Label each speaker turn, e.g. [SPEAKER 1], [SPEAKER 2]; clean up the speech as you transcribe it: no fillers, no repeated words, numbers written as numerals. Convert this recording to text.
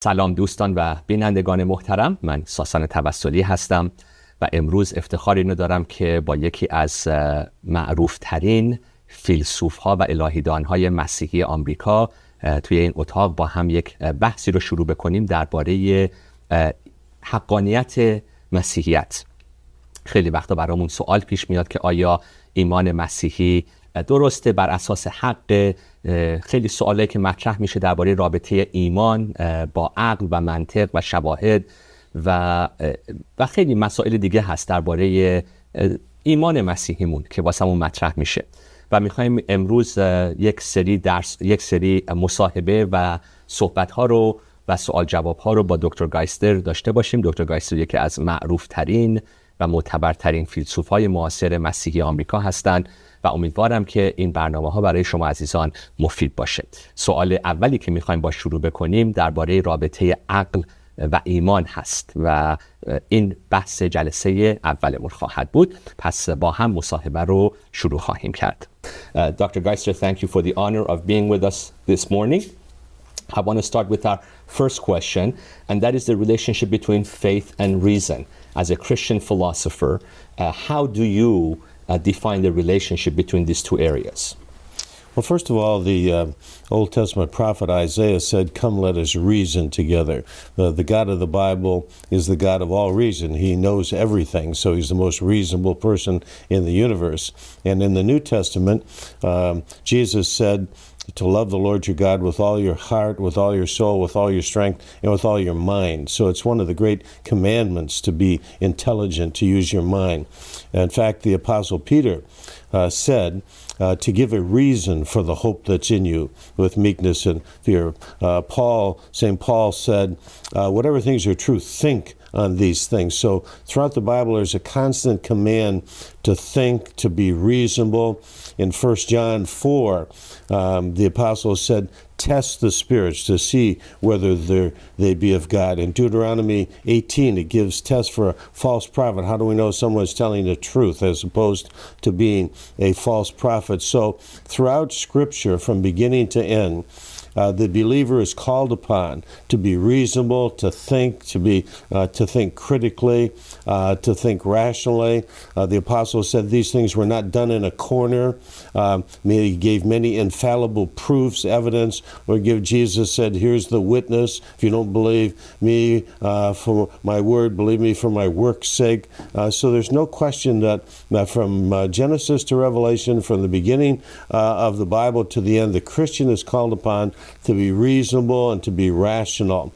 [SPEAKER 1] سلام دوستان و بینندگان محترم، من ساسان توسلی هستم و امروز افتخار اینو دارم که با یکی از معروفترین فیلسوف‌ها و الهیدان‌های مسیحی آمریکا توی این اتاق با هم یک بحثی رو شروع بکنیم درباره حقانیت مسیحیت. خیلی وقتا برامون سوال پیش میاد که آیا ایمان مسیحی درسته، بر اساس حق؟ خیلی سوالی که مطرح میشه درباره رابطه ایمان با عقل و منطق و شواهد و خیلی مسائل دیگه هست درباره ایمان مسیحیمون که واسمون مطرح میشه و میخوایم امروز یک سری مصاحبه و صحبت ها رو و سوال جواب ها رو با دکتر گایستر داشته باشیم. دکتر گایستر یکی از معروف ترین و معتبرترین فیلسوف های معاصر مسیحی آمریکا هستند و امیدوارم که این برنامه ها برای شما عزیزان مفید باشه. سوال اولی که میخوایم با شروع بکنیم درباره رابطه عقل و ایمان هست و این بحث جلسه اولمون خواهد بود. پس با هم مصاحبه رو شروع خواهیم کرد. Dr. Geister, thank you for the honor of being with us this morning. I want to start with our first question, and that is the relationship between faith and reason. As a Christian philosopher, how do you define the relationship between these two areas?
[SPEAKER 2] Well, first of all, the Old Testament prophet Isaiah said, "Come, let us reason together." The God of the Bible is the God of all reason. He knows everything, so he's the most reasonable person in the universe. And in the New Testament, Jesus said to love the Lord your God with all your heart, with all your soul, with all your strength, and with all your mind. So it's one of the great commandments to be intelligent, to use your mind. In fact, the Apostle Peter said to give a reason for the hope that's in you with meekness and fear. St. Paul said, whatever things are true, think on these things. So throughout the Bible, there's a constant command to think, to be reasonable. In 1 John 4, the apostle said, test the spirits to see whether they be of God. In Deuteronomy 18, it gives tests for a false prophet. How do we know someone's telling the truth as opposed to being a false prophet? So throughout Scripture, from beginning to end, the believer is called upon to be reasonable, to think critically, to think rationally. The apostle said these things were not done in a corner. He gave many infallible proofs, evidence. Or Jesus said, "Here's the witness. If you don't believe me for my word, believe me for my work's sake." So there's no question that from Genesis to Revelation, from the beginning of the Bible to the end, the Christian is called upon to be reasonable and to be rational.